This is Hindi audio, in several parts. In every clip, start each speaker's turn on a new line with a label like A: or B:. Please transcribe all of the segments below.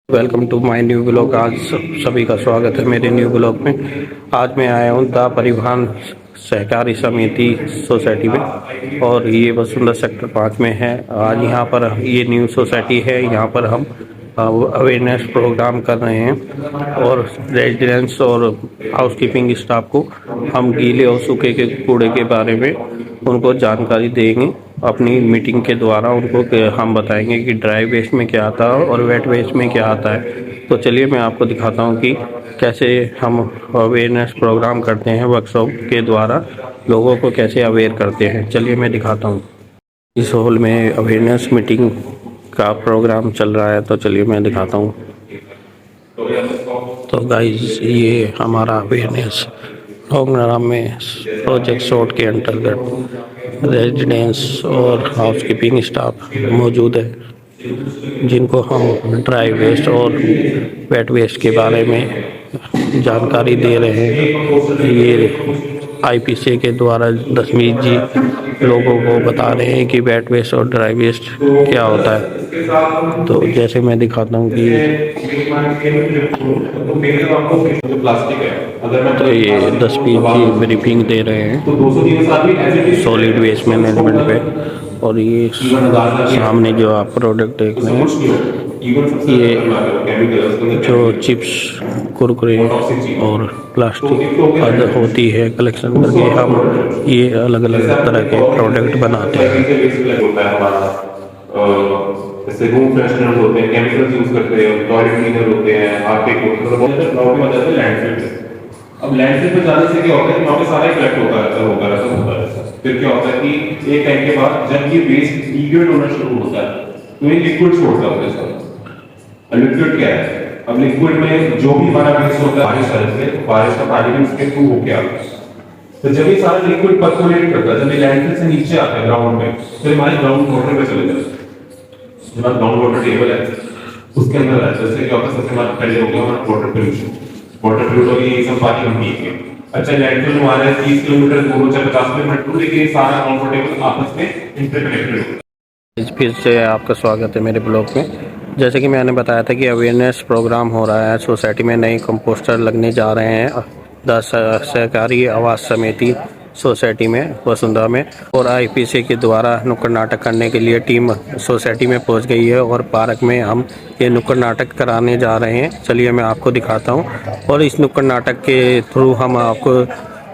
A: Welcome to my new blog. आज सभी का स्वागत है मेरे न्यू ब्लॉग में। आज मैं आया हूँ दा परिवहन सहकारी समिति सोसाइटी में और ये वसुंधरा सेक्टर 5 में है। आज यहाँ पर ये न्यू सोसाइटी है, यहाँ पर हम अवेयरनेस प्रोग्राम कर रहे हैं और रेजिडेंट्स और हाउसकीपिंग स्टाफ को हम गीले और सूखे के कूड़े के बारे में उनको जानकारी देंगे। अपनी मीटिंग के द्वारा उनको हम बताएंगे कि ड्राई वेस्ट में क्या आता है और वेट वेस्ट में क्या आता है। तो चलिए मैं आपको दिखाता हूँ कि कैसे हम अवेयरनेस प्रोग्राम करते हैं, वर्कशॉप के द्वारा लोगों को कैसे अवेयर करते हैं। चलिए मैं दिखाता हूँ। इस हॉल में अवेयरनेस मीटिंग का प्रोग्राम चल रहा है, तो चलिए मैं दिखाता हूँ। तो गाइस ये हमारा अवेयरनेस प्रोग्राम में प्रोजेक्ट शॉट के अंतर्गत रेजिडेंट्स और हाउसकीपिंग स्टाफ मौजूद है, जिनको हम ड्राई वेस्ट और वेट वेस्ट के बारे में जानकारी दे रहे हैं। ये आईपीसी के द्वारा दशमीत जी लोगों को बता रहे हैं कि वेट वेस्ट और ड्राई वेस्ट क्या होता है। तो जैसे मैं दिखाता हूँ कि तो ये दशमीत जी ब्रीफिंग दे रहे हैं सॉलिड वेस्ट मैनेजमेंट पे। और ये सामने जो आप प्रोडक्ट देख रहे हैं, ये जो चिप्स, कुरकुरे और प्लास्टिक होती है कलेक्शन करके हम ये अलग अलग तरह के प्रोडक्ट बनाते हैं।
B: जैसे रूम फ्रेशनर होते हैं, केमिकल्स यूज करते हैं, टॉयलेट क्लीनर होते हैं, हार्पिक होते हैं, लैंडफिल पे। अब लैंडफिल पे जाने से क्या होता है कि वहाँ पे सारा इफेक्ट होता है। फिर क्या होता है कि एक टाइम के बाद जब ये वेस्ट लिक्विड होना शुरू होता है तो ये लिक्विड छोड़ता है। लिक्विड क्या है? अब लिक्विड में जो भी हमारा वेस्ट होता है बारिश का पानी भी उसके थ्रू होके आता है। तो जब ये सारा लिक्विड पर्कोलेट करता है, जब ये लैंडफिल से नीचे आता है ग्राउंड में, फिर हमारे ग्राउंड वाटर पे चले जाते हैं। जो ग्राउंड वाटर टेबल है उसके अंदर रहता है। जैसे क्या होता है, सबसे हमारा पहले हो गया हमारा वाटर पोल्यूशन ये सब पानी हम पी के। अच्छा, लैंडफिल हमारा 30 किलोमीटर दूर हो, 50 किलोमीटर दूर, लेकिन सारा ग्राउंड वाटर टेबल आपस में इंटरकनेक्टेड होता है।
A: फिर से आपका स्वागत है मेरे ब्लॉग में। जैसे कि मैंने बताया था कि अवेयरनेस प्रोग्राम हो रहा है सोसाइटी में, नए कंपोस्टर लगने जा रहे हैं द सहकारी आवास समिति सोसाइटी में वसुंधरा में। और आईपीसी के द्वारा नुक्कड़ नाटक करने के लिए टीम सोसाइटी में पहुंच गई है और पार्क में हम ये नुक्कड़ नाटक कराने जा रहे हैं। चलिए मैं आपको दिखाता हूं। और इस नुक्कड़ नाटक के थ्रू हम आपको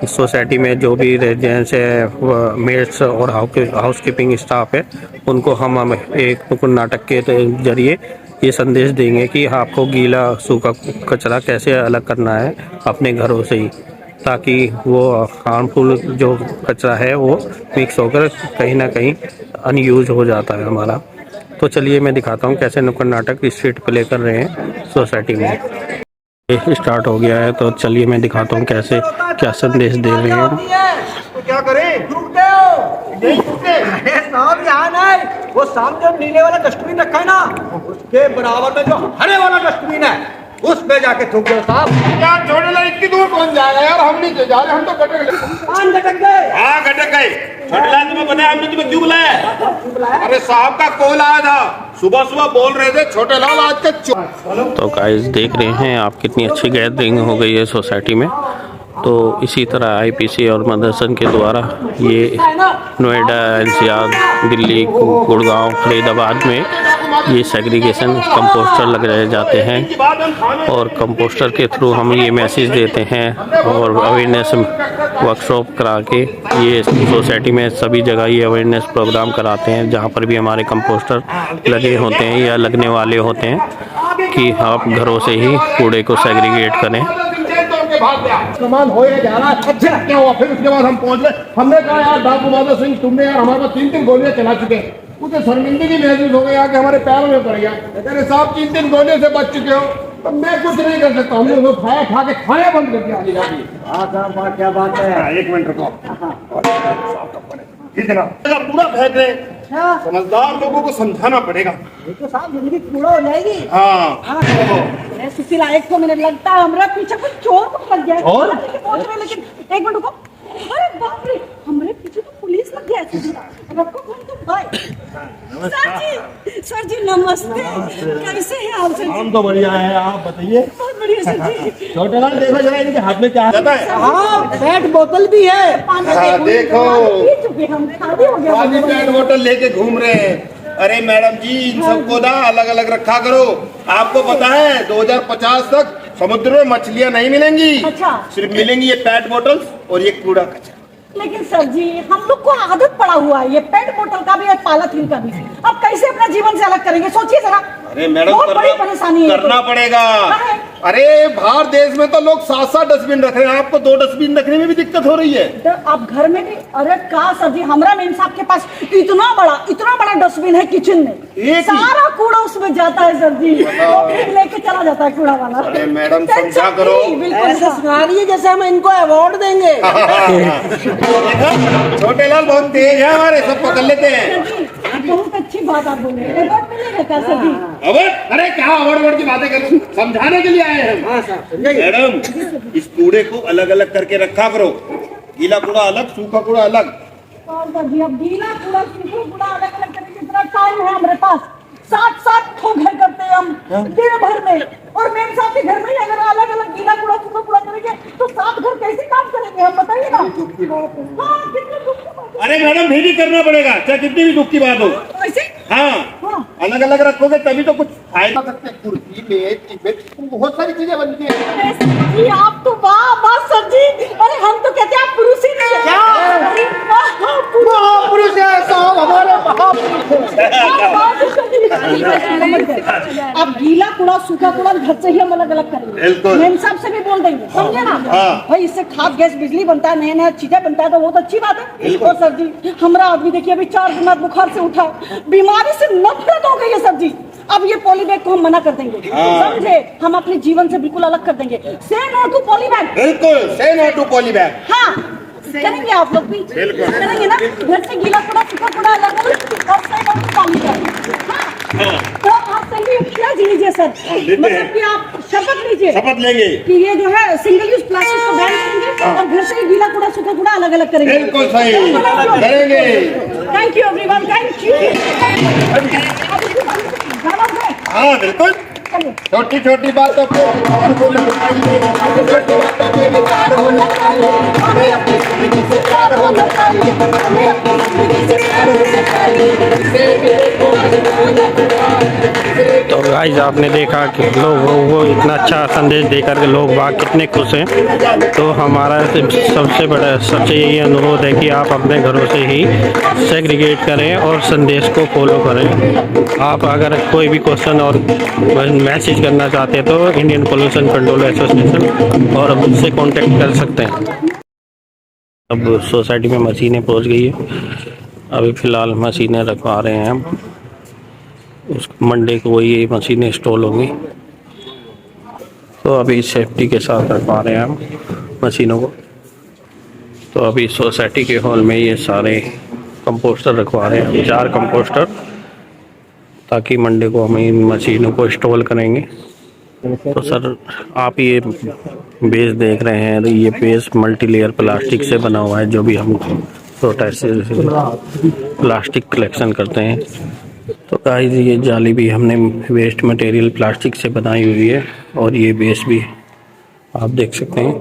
A: सोसाइटी में जो भी रेजिडेंट्स है, मेड्स और हाउसकीपिंग स्टाफ है, उनको हम एक नुक्कड़ नाटक के जरिए ये संदेश देंगे कि आपको गीला सूखा कचरा कैसे अलग करना है अपने घरों से ही, ताकि वो हार्मफुल जो कचरा है वो मिक्स होकर कहीं ना कहीं अनयूज हो जाता है हमारा। तो चलिए मैं दिखाता हूँ कैसे नुक्कड़ नाटक स्ट्रीट प्ले कर रहे हैं सोसाइटी में। स्टार्ट हो गया है, तो चलिए मैं दिखाता हूँ कैसे क्या संदेश दे रहे हैं।
C: तो क्या करें, साहब यहाँ नहीं, वो सामने नीले वाला डस्टबिन रखा है ना, उसके बराबर में जो हरे वाला डस्टबिन है उस पे जाके थूक दो साहब।
D: यार छोड़े ला, इतनी दूर कौन जाएगा यार, हम नहीं जा रहे, हम तो गटक
C: गए।
D: हाँ गटक गए। छोटे लाल तुम्हें बताया, हमने तुम्हें क्यों बुलाया? अरे साहब का कॉल आया था, सुबह सुबह बोल रहे थे छोटे लाल आज के।
A: तो गाइस देख रहे हैं आप कितनी अच्छी गैदरिंग हो गई है सोसाइटी में। तो इसी तरह आईपीसी और मदरसन के द्वारा ये नोएडा, एनसीआर, दिल्ली, गुड़गांव, फरीदाबाद में ये सेग्रीगेशन कंपोस्टर लग रहे जाते हैं और कंपोस्टर के थ्रू हम ये मैसेज देते हैं और अवेयरनेस वर्कशॉप करा के ये सोसाइटी में सभी जगह ये अवेयरनेस प्रोग्राम कराते हैं, जहाँ पर भी हमारे कंपोस्टर लगे होते हैं या लगने वाले होते हैं, कि आप घरों से ही कूड़े को सेग्रीगेट करें।
D: सामान हो जा रहा है, अच्छा क्या हुआ? फिर उसके बाद हम पहुंच गए, हमने कहा यार डाकू माधव सिंह तुमने यार हमारे पास 3 गोलियां चला चुके हैं। मुझे शर्मिंदगी महसूस हो गई यार कि हमारे पैरों में पड़ गया। अरे साहब 3 गोलियों से बच चुके हो, तो मैं कुछ नहीं कर सकता। हमने उसको खाया, खा के खाया बंद कर दिया।
C: हाँ क्या बात है,
D: 1 मिनट रुको। ठीक है ना, पूरा फेंक रहे। समझदार लोगों को समझाना पड़ेगा।
C: तो साहब जिंदगी कूड़ा हो जाएगी।
D: हाँ
C: सुशीला 1 मिनट लगता है, हमारा पीछे कुछ चोर को लग गया।
D: और
C: लेकिन 1 मिनट रुको। अरे बाप रे, हमारे पीछे तो पुलिस
E: लग गया रखो फोन तुम भाई। सर जी नमस्ते, कैसे हैं आप सर जी?
D: हम तो बढ़िया है, आप बताइए।
E: बहुत बढ़िया सर जी।
D: छोटे लाल देखो जरा इनके हाथ में क्या है?
C: हाँ पेट बोतल भी है।
D: हाँ, देखो
E: पी चुके हम, खाली हो गया।
D: खाली पेट बोतल लेके घूम रहे हैं। अरे मैडम जी, इन सबको ना अलग अलग रखा करो। आपको पता है 2050 तक समुद्र में मछलियां नहीं मिलेंगी।
E: अच्छा।
D: सिर्फ मिलेंगी ये पेट बोतल्स और ये कूड़ा कचरा।
E: लेकिन सर जी हम लोग को आदत पड़ा हुआ है ये पेट बोतल का भी और पॉलिथीन का भी। अब कैसे अपना जीवन से अलग करेंगे, सोचिए जरा।
D: अरे मैडम
E: बहुत बड़ी परेशानी है।
D: करना पड़ेगा।
E: अरे।
D: अरे बाहर देश में तो लोग 7-7 डस्टबिन रख रहे हैं, आपको 2 डस्टबिन रखने में भी दिक्कत हो रही है।
E: तो आप घर में भी, अरे का सर जी हमरा मेम साहब के पास इतना बड़ा डस्टबिन है किचन में, सारा कूड़ा उसमें जाता है सर जी। वो फिर लेके चला जाता है कूड़ा वाला।
D: अरे मैडम
E: टेंशन
D: समझा करो।
E: नहीं, बिल्कुल
C: ऐसे सुना रही है जैसे हम इनको अवार्ड देंगे।
D: छोटे लाल बहुत तेज है हमारे, सब पकड़ लेते हैं।
E: सर जी बहुत अच्छी बात आप बोले, अवार्ड मिलेगा क्या सर जी?
D: अवार्ड? अरे क्या अवार्ड की बातें कर, समझाने के लिए आए हैं। मैडम इस कूड़े को अलग अलग करके रखा करो, गीला कूड़ा अलग, सूखा कूड़ा अलग।
E: और सर जी अब गीला कूड़ा सूखा कूड़ा अलग अलग करने की इतना टाइम है हमारे पास? 7-7 ठो घर करते हैं हम दिन भर में, और मेम साहब के घर में ही अगर अलग अलग गीला कूड़ा सूखा कूड़ा करेंगे तो 7 घर कैसे काम करेंगे हम बताइए ना। हाँ, कितने दुख की बात है।
D: अरे मैडम भी करना पड़ेगा, चाहे कितनी भी दुख की बात हो।
E: ऐसे
D: हाँ,
E: हाँ।
D: अलग अलग रखोगे तभी तो कुछ फायदा सकते। कुर्सी मेज बहुत सारी चीजें बनती है।
E: अरे सर जी आप तो वाह सर जी। अरे हम तो कहते हैं आप पुरुष ही नहीं है।
C: क्या?
E: अरे वाह, पुरुष।
C: महापुरुष है साहब, हमारे महापुरुष है।
E: अब गीला कूड़ा सूखा कूड़ा घर से ही हम अलग अलग करेंगे।
D: बिल्कुल।
E: मेम साहब से भी बोल देंगे, समझे ना?
D: हाँ।
E: भाई इससे खाद गैस बिजली बनता है, नया नया चीजें बनता है, तो बहुत अच्छी बात है। और सर जी हमारा आदमी देखिए अभी 4 दिन बाद बुखार से उठा, बीमारी से नफरत हो गई है सर जी। अब ये पॉली बैग को हम मना कर देंगे, समझे? हम अपने जीवन से बिल्कुल अलग कर देंगे। से नो टू पॉली बैग।
D: बिल्कुल, से नो टू पॉली बैग।
E: हाँ करेंगे आप लोग भी, करेंगे ना? घर से गीला कूड़ा सूखा कूड़ा अलग अलग और से नो टू पॉली बैग। हाँ तो आप संकल्प लीजिए सर, मतलब कि आप शपथ लीजिए,
D: शपथ लेंगे
E: कि ये जो है सिंगल यूज प्लास्टिक को बैन करेंगे और घर से ही गीला कूड़ा सूखा कूड़ा अलग अलग करेंगे।
D: बिल्कुल सही करेंगे।
E: Thank you everyone, thank you.
D: हाँ बिल्कुल, छोटी छोटी बातों को
A: तो गाइस आपने देखा कि लोगों को इतना अच्छा संदेश देकर के लोग बाग कितने खुश हैं। तो हमारा सबसे बड़ा सबसे यही अनुरोध है कि आप अपने घरों से ही सेग्रीगेट करें और संदेश को फॉलो करें। आप अगर कोई भी क्वेश्चन और मैसेज करना चाहते हैं तो इंडियन पोल्यूशन कंट्रोल एसोसिएशन और मुझसे कांटेक्ट कर सकते हैं। अब सोसाइटी में मशीनें पहुंच गई है, अभी फ़िलहाल मशीनें रखवा रहे हैं हम। उस मंडे को ये मशीनें इंस्टॉल होंगी, तो अभी सेफ्टी के साथ रखवा रहे हैं हम मशीनों को। तो अभी सोसाइटी के हॉल में ये सारे कंपोस्टर रखवा रहे हैं, 4 कंपोस्टर, ताकि मंडे को हम इन मशीनों को इंस्टॉल करेंगे। तो सर आप ये बेस देख रहे हैं, ये बेस मल्टी लेयर प्लास्टिक से बना हुआ है, जो भी हम छोटा से प्लास्टिक कलेक्शन करते हैं। तो गाइस ये जाली भी हमने वेस्ट मटेरियल प्लास्टिक से बनाई हुई है, और ये बेस भी आप देख सकते हैं।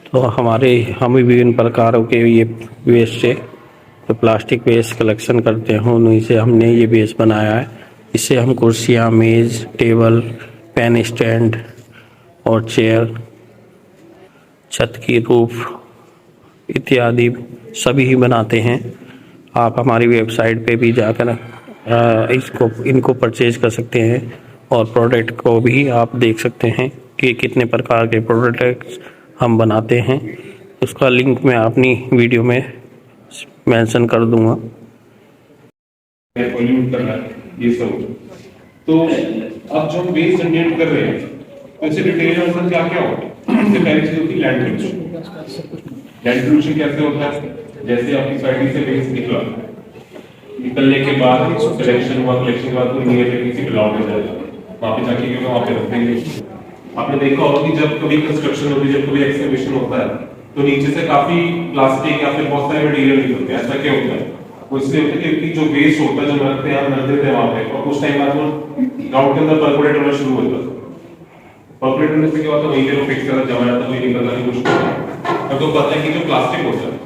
A: तो हम विभिन्न प्रकारों के ये वेस्ट से तो प्लास्टिक वेस्ट कलेक्शन करते हैं, उन्हीं से हमने ये बेस बनाया है। इससे हम कुर्सियाँ, मेज़, टेबल, पेन स्टैंड और चेयर, छत की रूफ इत्यादि सभी ही बनाते हैं। आप हमारी वेबसाइट पे भी जाकर इनको परचेज कर सकते हैं, और प्रोडक्ट को भी आप देख सकते हैं कि कितने प्रकार के प्रोडक्ट्स हम बनाते हैं। उसका लिंक मैं अपनी वीडियो में मेंशन कर दूंगा।
B: पोल्यूट कर रहा है ये सब। तो अब जो हम वेस्ट जनरेट कर रहे हैं, तो इससे डिटेल में सर क्या क्या होगा? सबसे पहली चीज होती है लैंड पोल्यूशन। लैंड पोल्यूशन कैसे होता है? जैसे आपकी सोसाइटी से वेस्ट निकलने के बाद कलेक्शन हुआ, कलेक्शन के बाद वो नियर किसी प्लॉट में जाएगा, वहाँ पे जाके वहाँ पे रख देंगे। आपने देखा होगा कि जब कभी कंस्ट्रक्शन होती है, जब कभी एक्सकवेशन होता है, तो नीचे से काफी प्लास्टिक या फिर बहुत सारे मटेरियल निकलते हैं। ऐसा क्या होता है? वो इसलिए होता है क्योंकि जो वेस्ट होता है जो नलते हैं नल देते हैं वहां पे, और कुछ टाइम बाद वो ग्राउंड के अंदर परकोलेट होना शुरू होता है। परकोलेट होने से क्या होता है, वहीं पे वो फिक्स करता जमा जाता है, कोई निकलता नहीं कुछ नहीं। अब तो पता है कि जो प्लास्टिक होता है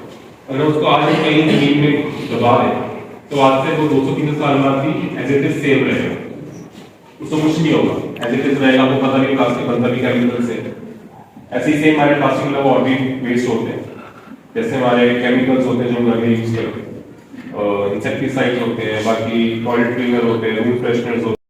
B: अगर उसको आज हम कहीं जमीन में दबा दें तो आज से वो 200-300 साल बाद भी एज इट इज सेम रहेगा, उसको कुछ नहीं होगा, एज इट इज रहेगा। आपको पता नहीं प्लास्टिक बनता भी केमिकल से। ऐसे ही सेम हमारे प्लास्टिक में और भी वेस्ट होते हैं, जैसे हमारे केमिकल्स होते हैं जो हम घर में यूज करते हैं, इंसेक्टिसाइड्स होते हैं, बाकी टॉयलेट क्लीनर होते हैं, रूम फ्रेशनर्स होते हैं।